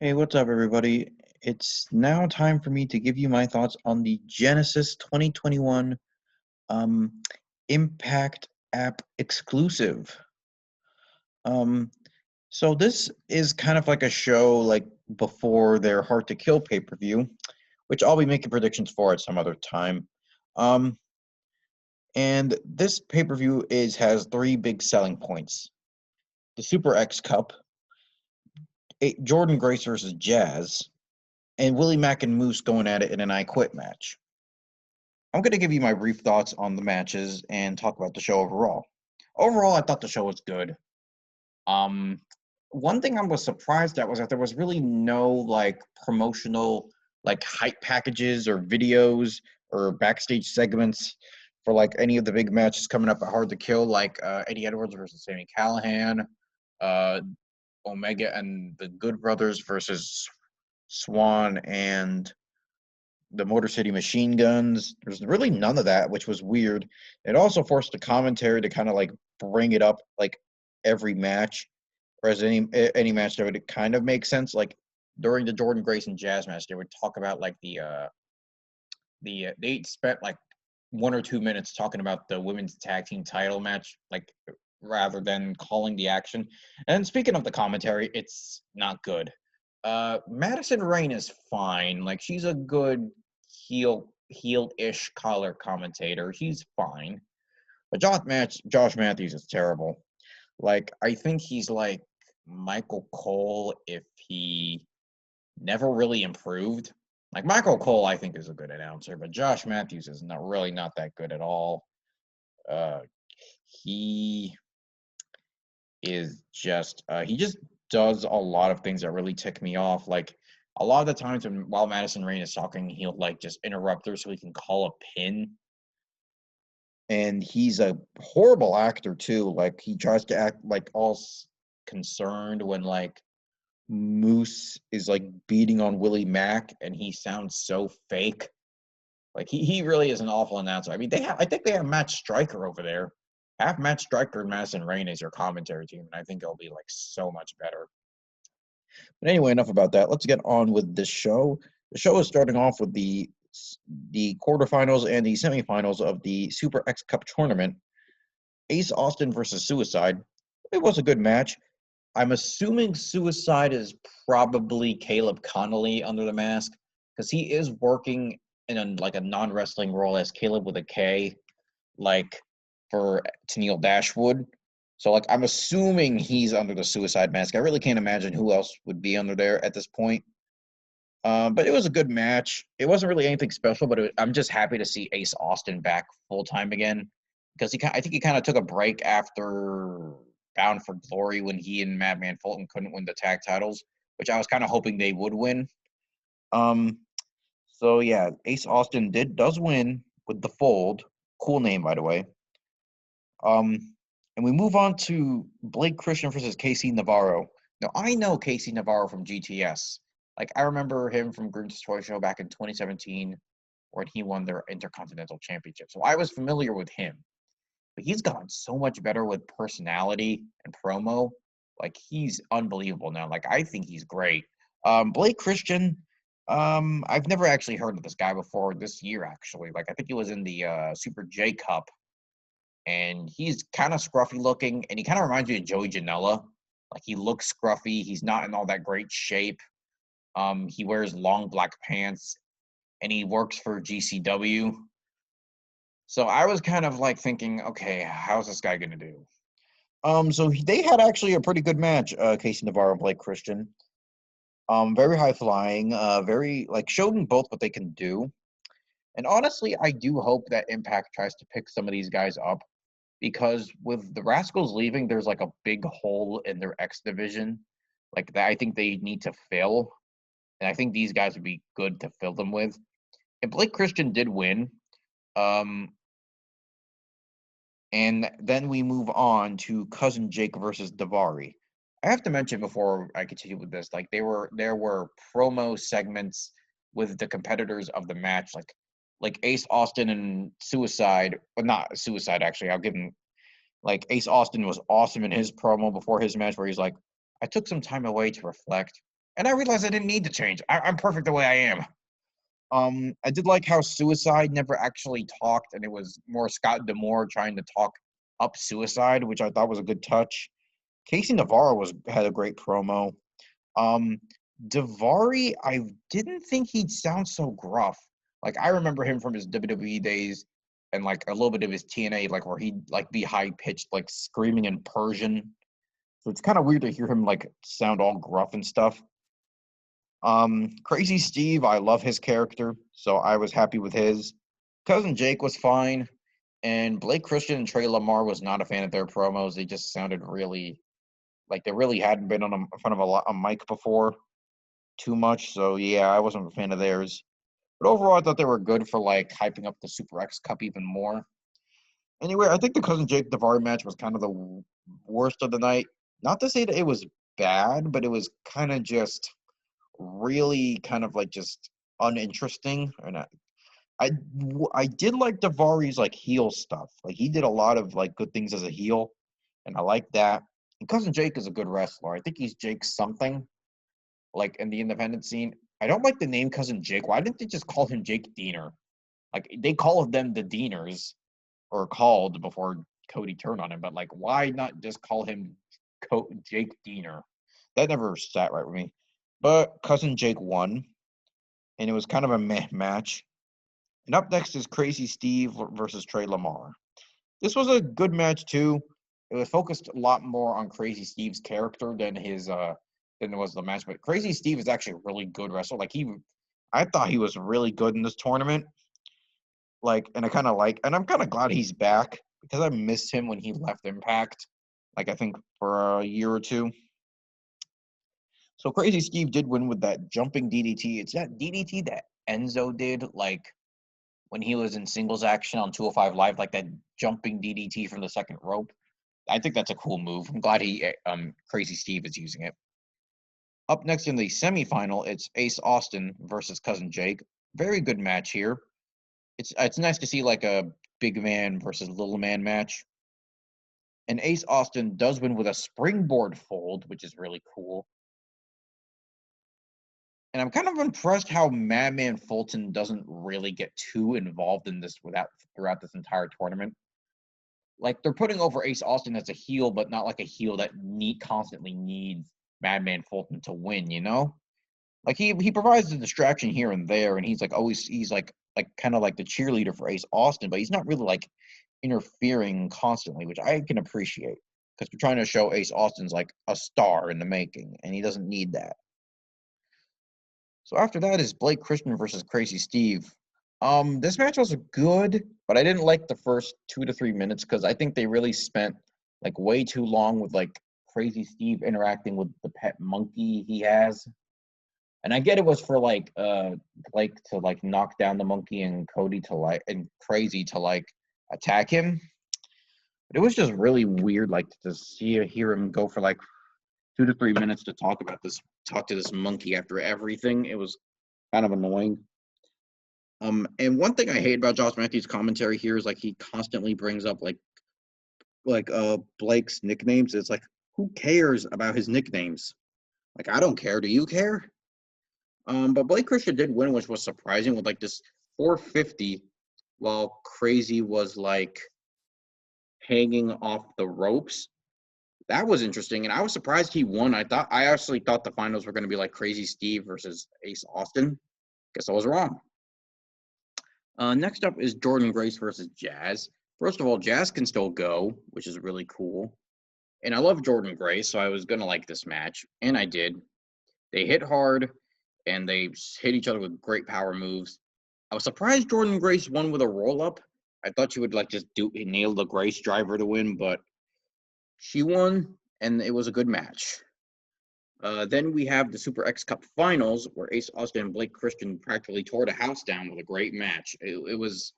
Hey, what's up, everybody? It's now time for me to give you my thoughts on the Genesis 2021 um, Impact app exclusive. Um, so this is kind of like a show like before their Hard to Kill pay-per-view, which I'll be making predictions for at some other time. Um, and this pay-per-view has three big selling points: the Super X Cup, Jordynne Grace versus Jazz, and Willie Mack and Moose going at it in an I Quit match. I'm going to give you my brief thoughts on the matches and talk about the show overall. Overall, I thought the show was good. Um, One thing I was surprised at was that there was really no like promotional like hype packages or videos or backstage segments for like any of the big matches coming up at Hard to Kill, like Eddie Edwards versus Sami Callihan, uh, Omega and the Good Brothers versus Swan and the Motor City Machine Guns. There's really none of that, which was weird. It also forced the commentary to kind of like bring it up like every match, whereas any match that would kind of make sense. Like during the Jordynne Grace and Jazz match, they would talk about like they spent like 1 or 2 minutes talking about the women's tag team title match, like rather than calling the action. And speaking of the commentary, it's not good. Madison Rain is fine. Like she's a good heel-ish color commentator. He's fine. But Josh Matthews is terrible. Like I think he's like Michael Cole if he never really improved. Like Michael Cole, I think is a good announcer, but Josh Matthews is not that good at all. Uh, he he just does a lot of things that really tick me off. Like a lot of the times while Madison Rain is talking, he'll like just interrupt her so he can call a pin. And he's a horrible actor too. Like he tries to act like all concerned when like Moose is like beating on Willie Mack, and he sounds so fake. Like he really is an awful announcer. I mean, I think they have Matt Stryker over there. Have Matt Stryker and Madison Rain as your commentary team, and I think it'll be like so much better. But anyway, enough about that. Let's get on with this show. The show is starting off with the quarterfinals and the semifinals of the Super X Cup tournament. Ace Austin versus Suicide. It was a good match. I'm assuming Suicide is probably Caleb Connolly under the mask because he is working in like a non-wrestling role as Caleb with a K, like for Tennille Dashwood. So like I'm assuming he's under the Suicide mask. I really can't imagine who else would be under there at this point. But it was a good match. It wasn't really anything special, but I'm just happy to see Ace Austin back full time again because I think he kind of took a break after Bound for Glory when he and Madman Fulton couldn't win the tag titles, which I was kind of hoping they would win. Um, so yeah, Ace Austin does win with the Fold. Cool name, by the way. And we move on to Blake Christian versus Casey Navarro. Now I know Casey Navarro from GTS. Like I remember him from Gruden's Toy Show back in 2017 when he won their Intercontinental Championship. So I was familiar with him. But he's gotten so much better with personality and promo. Like he's unbelievable now. Like I think he's great. Blake Christian, I've never actually heard of this guy before this year actually. Like I think he was in the Super J Cup, and he's kind of scruffy looking, and he kind of reminds me of Joey Janela. Like he looks scruffy. He's not in all that great shape. He wears long black pants, and he works for GCW. So I was kind of like thinking, okay, how's this guy gonna do? They had actually a pretty good match, Casey Navarro and Blake Christian. Very high flying, very like showing both what they can do. And honestly, I do hope that Impact tries to pick some of these guys up because with the Rascals leaving, there's like a big hole in their X division, like that I think they need to fill, and I think these guys would be good to fill them with. And Blake Christian did win. Um, And then we move on to Cousin Jake versus Davari. I have to mention before I continue with this, like there were promo segments with the competitors of the match, like Ace Austin and Suicide, but not Suicide actually. I'll give him like Ace Austin was awesome in his promo before his match where he's like, I took some time away to reflect And I realized I didn't need to change. I'm perfect the way I am. I did like how Suicide never actually talked, and it was more Scott D'Amore trying to talk up Suicide, which I thought was a good touch. Casey Navarro had a great promo. Um, Davari, I didn't think he'd sound so gruff. Like I remember him from his WWE days, and like a little bit of his TNA, like where he'd like be high pitched, like screaming in Persian. So it's kind of weird to hear him like sound all gruff and stuff. Crazy Steve, I love his character, so I was happy with his. Cousin Jake was fine, and Blake Christian and Trey Lamar was not a fan of their promos. They just sounded really like they really hadn't been in front of a mic before too much. So yeah, I wasn't a fan of theirs. But overall, I thought they were good for like hyping up the Super X Cup even more. Anyway, I think the Cousin Jake Davari match was kind of the worst of the night. Not to say that it was bad, but it was kind of just really kind of like just uninteresting. And I did like Davari's like heel stuff. Like he did a lot of like good things as a heel, and I like that. And Cousin Jake is a good wrestler. I think he's Jake something, like in the independent scene. I don't like the name Cousin Jake. Why didn't they just call him Jake Diener? Like they call them the Dieners, or called before Cody turned on him. But like, why not just call him Jake Diener? That never sat right with me. But Cousin Jake won, and it was kind of a meh match. And up next is Crazy Steve versus Trey Lamar. This was a good match too. It was focused a lot more on Crazy Steve's character than than it was the match. But Crazy Steve is actually a really good wrestler. I thought he was really good in this tournament. Like, and I'm kind of glad he's back because I missed him when he left Impact. Like I think for a year or two. So Crazy Steve did win with that jumping DDT. It's that DDT that Enzo did, like when he was in singles action on 205 Live, like that jumping DDT from the second rope. I think that's a cool move. I'm glad Crazy Steve is using it. Up next in the semifinal, it's Ace Austin versus Cousin Jake. Very good match here. It's nice to see like a big man versus little man match. And Ace Austin does win with a springboard fold, which is really cool. And I'm kind of impressed how Madman Fulton doesn't really get too involved in this throughout this entire tournament. Like they're putting over Ace Austin as a heel, but not like a heel that constantly needs Madman Fulton to win, you know? Like he provides the distraction here and there, and he's like kind of like the cheerleader for Ace Austin, but he's not really like interfering constantly, which I can appreciate because we're trying to show Ace Austin's like a star in the making, and he doesn't need that. So after that is Blake Christian versus Crazy Steve. This match was good, but I didn't like the first 2 to 3 minutes because I think they really spent like way too long with like Crazy Steve interacting with the pet monkey he has. And I get it was for like Blake to like knock down the monkey and Cody to like and Crazy to like attack him. But it was just really weird like to hear him go for like 2 to 3 minutes to talk to this monkey after everything. It was kind of annoying. And one thing I hate about Josh Matthews' commentary here is like he constantly brings up Blake's nicknames. It's like, who cares about his nicknames? Like, I don't care. Do you care? But Blake Christian did win, which was surprising with like this 450, while Crazy was like hanging off the ropes. That was interesting, and I was surprised he won. I actually thought the finals were going to be like Crazy Steve versus Ace Austin. Guess I was wrong. Next up is Jordynne Grace versus Jazz. First of all, Jazz can still go, which is really cool. And I love Jordynne Grace, so I was going to like this match, and I did. They hit hard, and they hit each other with great power moves. I was surprised Jordynne Grace won with a roll-up. I thought she would like just nail the Grace driver to win, but she won, and it was a good match. Then we have the Super X Cup Finals, where Ace Austin and Blake Christian practically tore the house down with a great match. It was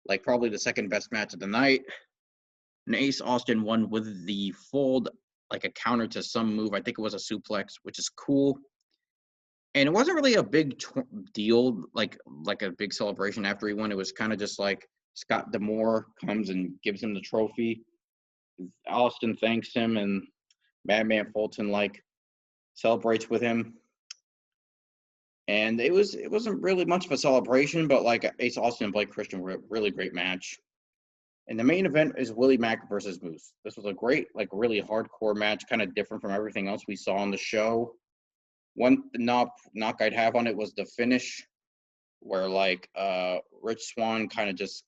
like probably the second best match of the night. And Ace Austin won with the fold, like a counter to some move. I think it was a suplex, which is cool. And it wasn't really a big deal, like a big celebration after he won. It was kind of just like Scott D'Amore comes and gives him the trophy. Austin thanks him, and Madman Fulton like celebrates with him. And it wasn't really much of a celebration, but like Ace Austin and Blake Christian were a really great match. And the main event is Willie Mack versus Moose. This was a great, like, really hardcore match, kind of different from everything else we saw on the show. One knock I'd have on it was the finish, where like Rich Swann kind of just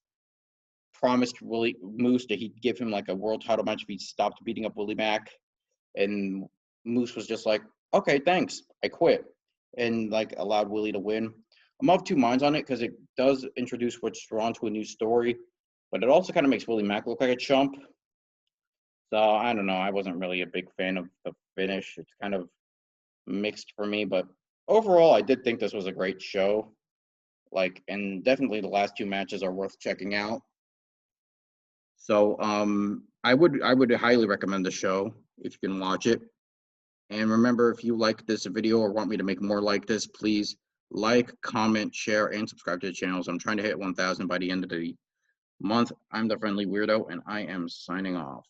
promised Willie Moose that he'd give him like a world title match if he stopped beating up Willie Mack, and Moose was just like, "Okay, thanks, I quit," and like allowed Willie to win. I'm of two minds on it because it does introduce Rich Swann to a new story, but it also kind of makes Willie Mack look like a chump. So I don't know. I wasn't really a big fan of the finish. It's kind of mixed for me, but overall, I did think this was a great show. Like, and definitely the last two matches are worth checking out. So I would highly recommend the show if you can watch it. And remember, if you like this video or want me to make more like this, please like, comment, share, and subscribe to the channels. I'm trying to hit 1,000 by the end of the month. I'm the Friendly Weirdo, and I am signing off.